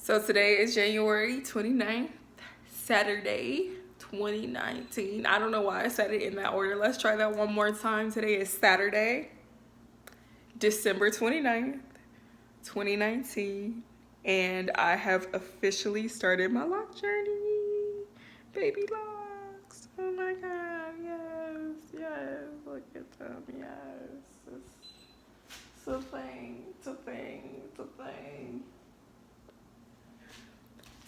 So today is January 29th, Saturday, 2019. I don't know why I said it in that order. Let's try that one more time. Today is Saturday, December 29th, 2019. And I have officially started my lock journey. Baby locks. Oh my God, yes. Look at them, yes. It's a thing, it's a thing.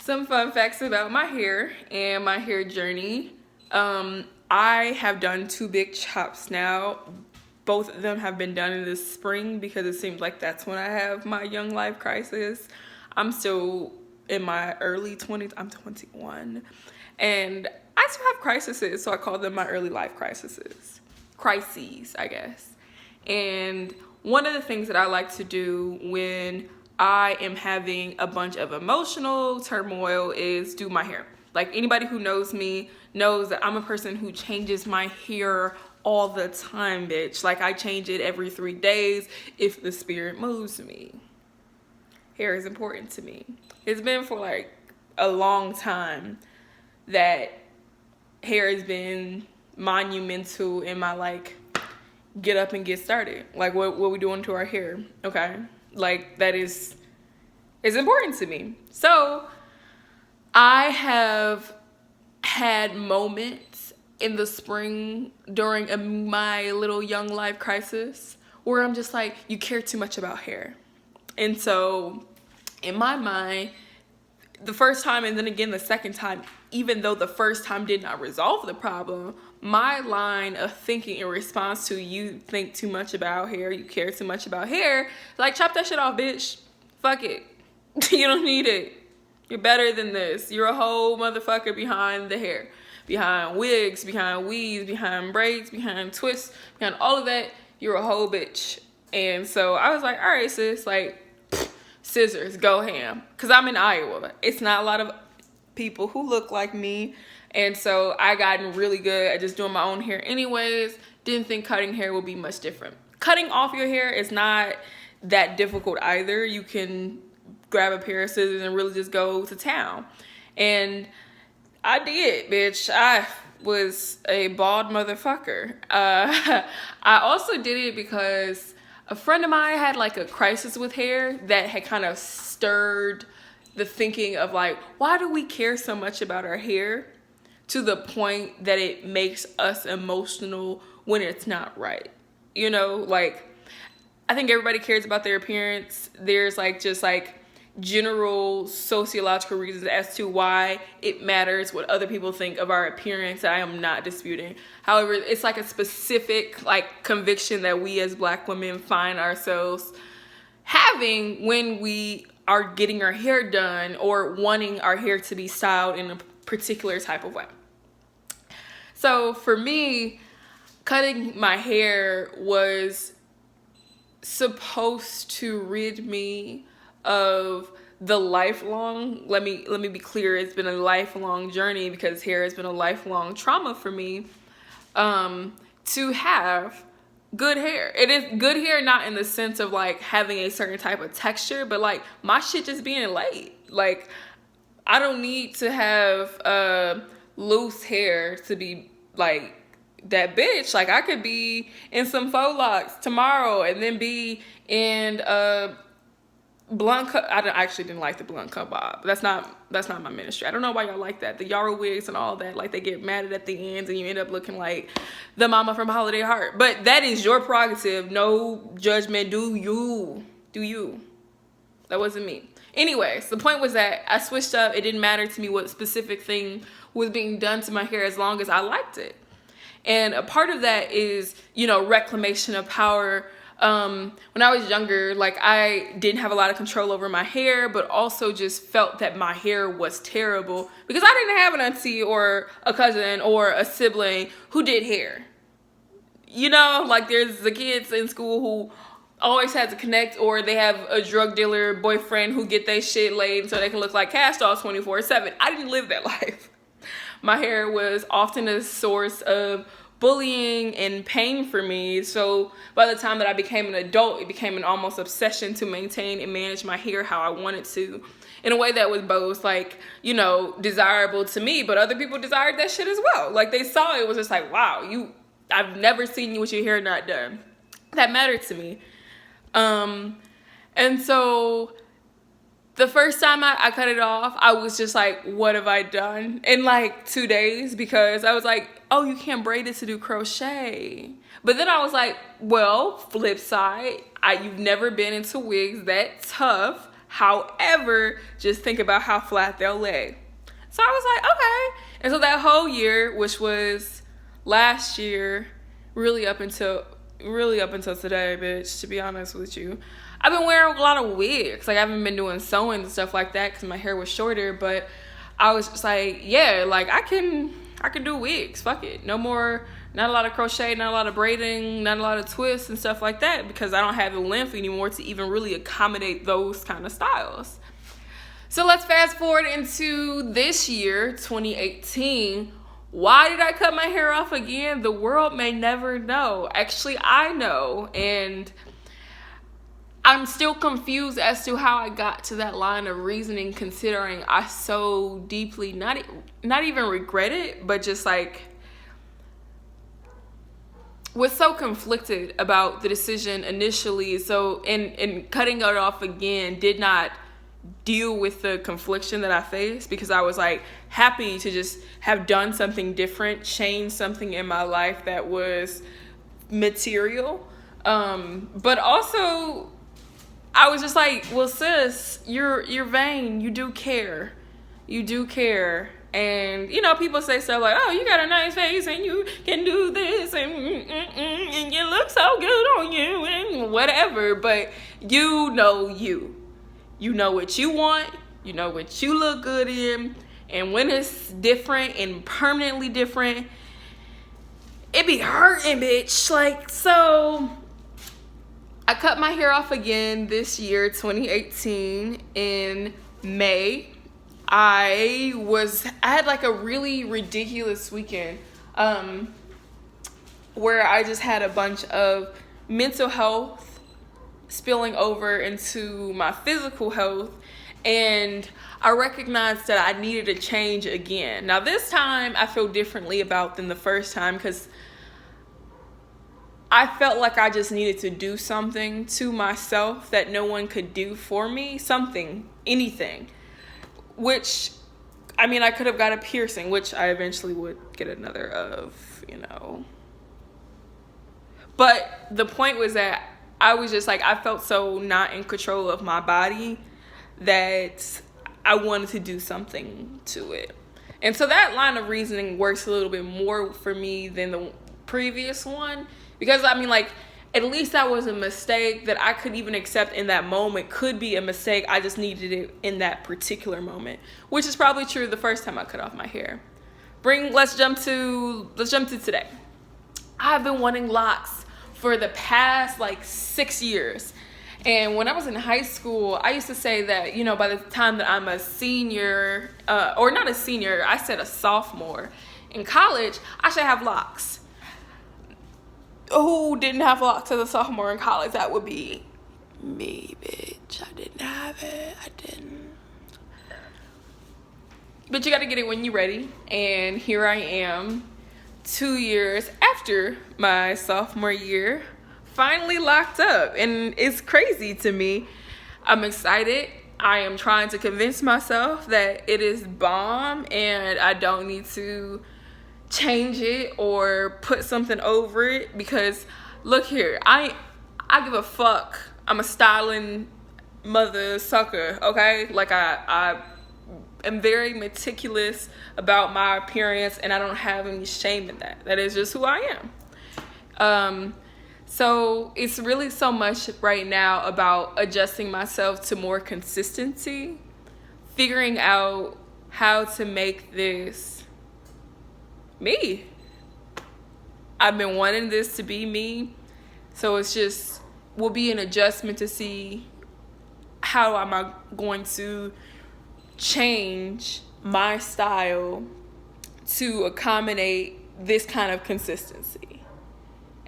Some fun facts about my hair and my hair journey. I have done 2 big chops now. Both of them have been done in the spring because it seems like that's when I have my young life crisis. I'm still in my early 20s. I'm 21. And I still have crises, so I call them my early life crises. Crises, I guess. And one of the things that I like to do when I am having a bunch of emotional turmoil is do my hair. Like, anybody who knows me knows that I'm a person who changes my hair all the time, bitch. Like, I change it every 3 days if the spirit moves me. Hair is important to me. It's been for like a long time that hair has been monumental in my like get up and get started. Like, what we doing to our hair, okay? Like, that is important to me. So I have had moments in the spring during my little young life crisis where I'm just like, you care too much about hair. And so in my mind, the first time and then again the second time, even though the first time did not resolve the problem, my line of thinking in response to you think too much about hair, you care too much about hair, like, chop that shit off, bitch. Fuck it. You don't need it. You're better than this. You're a whole motherfucker behind the hair. Behind wigs, behind weaves, behind braids, behind twists, behind all of that, you're a whole bitch. And so I was like, all right, sis, like, scissors, go ham. Because I'm in Iowa. It's not a lot of people who look like me. And so I gotten really good at just doing my own hair anyways. Didn't think cutting hair would be much different. Cutting off your hair is not that difficult either. You can grab a pair of scissors and really just go to town. And I did, bitch. I was a bald motherfucker. I also did it because a friend of mine had like a crisis with hair that had kind of stirred the thinking of like, why do we care so much about our hair to the point that it makes us emotional when it's not right? You know, like, I think everybody cares about their appearance. There's like just like general sociological reasons as to why it matters what other people think of our appearance that I am not disputing. However, it's like a specific like conviction that we as Black women find ourselves having when we are getting our hair done or wanting our hair to be styled in a particular type of way. So for me, cutting my hair was supposed to rid me of the lifelong, let me be clear, it's been a lifelong journey because hair has been a lifelong trauma for me, to have good hair. It is good hair not in the sense of like having a certain type of texture, but like my shit just being laid. Like, I don't need to have loose hair to be like that bitch. Like, I could be in some faux locks tomorrow and then be in blunt cut. I actually didn't like the blunt cut bob. That's not my ministry. I don't know why y'all like that. The Yara wigs and all that, like, they get matted at the ends and you end up looking like the mama from Holiday Heart. But that is your prerogative. No judgment. Do you? That wasn't me. Anyways, the point was that I switched up. It didn't matter to me what specific thing was being done to my hair as long as I liked it. And a part of that is, you know, reclamation of power. When I was younger, like, I didn't have a lot of control over my hair, but also just felt that my hair was terrible because I didn't have an auntie or a cousin or a sibling who did hair. You know, like, there's the kids in school who always had to connect, or they have a drug dealer boyfriend who get their shit laid so they can look like cast offs 24/7. I didn't live that life. My hair was often a source of bullying and pain for me. So by the time that I became an adult, it became an almost obsession to maintain and manage my hair how I wanted to, in a way that was both like, you know, desirable to me, but other people desired that shit as well. Like, they saw it was just like, wow, I've never seen you with your hair not done. That mattered to me. And so the first time I cut it off, I was just like, what have I done? In like 2 days, because I was like, oh, you can't braid it to do crochet. But then I was like, well, flip side, you've never been into wigs that tough. However, just think about how flat they'll lay. So I was like, okay. And so that whole year, which was last year, really up until today, bitch, to be honest with you, I've been wearing a lot of wigs. Like, I haven't been doing sewing and stuff like that because my hair was shorter, but I was just like, yeah, like, I can do wigs. Fuck it. No more, not a lot of crochet, not a lot of braiding, not a lot of twists and stuff like that, because I don't have the length anymore to even really accommodate those kind of styles. So let's fast forward into this year, 2018. Why did I cut my hair off again? The world may never know. Actually, I know, and I'm still confused as to how I got to that line of reasoning, considering I so deeply not even regret it, but just like was so conflicted about the decision initially. So in cutting it off again, did not deal with the confliction that I faced, because I was like happy to just have done something different, change something in my life that was material, but also I was just like, well, sis, you're vain. You do care. And, you know, people say stuff like, oh, you got a nice face and you can do this and you look so good on you and whatever. But you know what you want. You know what you look good in. And when it's different and permanently different, it be hurting, bitch. Like, so I cut my hair off again this year, 2018, in May. I had like a really ridiculous weekend where I just had a bunch of mental health spilling over into my physical health, and I recognized that I needed a change again. Now this time I feel differently about than the first time, because I felt like I just needed to do something to myself that no one could do for me. Something, anything. Which, I mean, I could have got a piercing, which I eventually would get another of, you know. But the point was that I was just like, I felt so not in control of my body that I wanted to do something to it. And so that line of reasoning works a little bit more for me than the previous one. Because, I mean, like, at least that was a mistake that I could even accept in that moment. Could be a mistake. I just needed it in that particular moment. Which is probably true the first time I cut off my hair. Let's jump to today. I've been wanting locks for the past, like, 6 years. And when I was in high school, I used to say that, you know, by the time that I'm a senior, or not a senior, I said a sophomore in college, I should have locks. Who didn't have locks as a sophomore in college? That would be me, bitch. I didn't have it. I didn't. But you got to get it when you're ready. And here I am, 2 years after my sophomore year, finally locked up. And it's crazy to me. I'm excited. I am trying to convince myself that it is bomb and I don't need to change it or put something over it, because look here, I give a fuck. I'm a styling mother sucker, okay? Like, I am very meticulous about my appearance, and I don't have any shame in that. That is just who I am. So it's really so much right now about adjusting myself to more consistency, figuring out how to make this me. I've been wanting this to be me, so it's just will be an adjustment to see how am I going to change my style to accommodate this kind of consistency.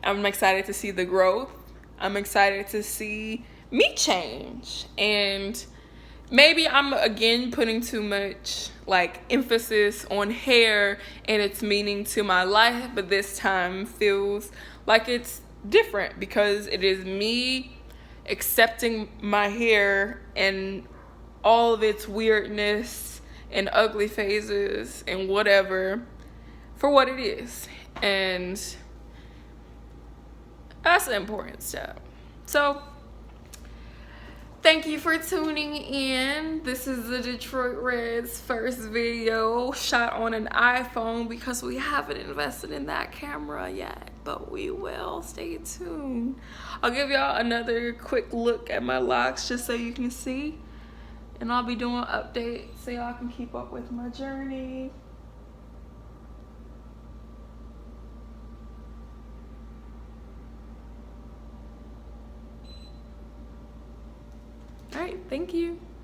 I'm excited to see the growth. I'm excited to see me change. And maybe I'm again putting too much like emphasis on hair and its meaning to my life, but this time feels like it's different because it is me accepting my hair and all of its weirdness and ugly phases and whatever for what it is. And that's an important step. So thank you for tuning in. This is the Detroit Reds first video shot on an iPhone because we haven't invested in that camera yet, but we will. Stay tuned. I'll give y'all another quick look at my locks just so you can see. And I'll be doing updates so y'all can keep up with my journey.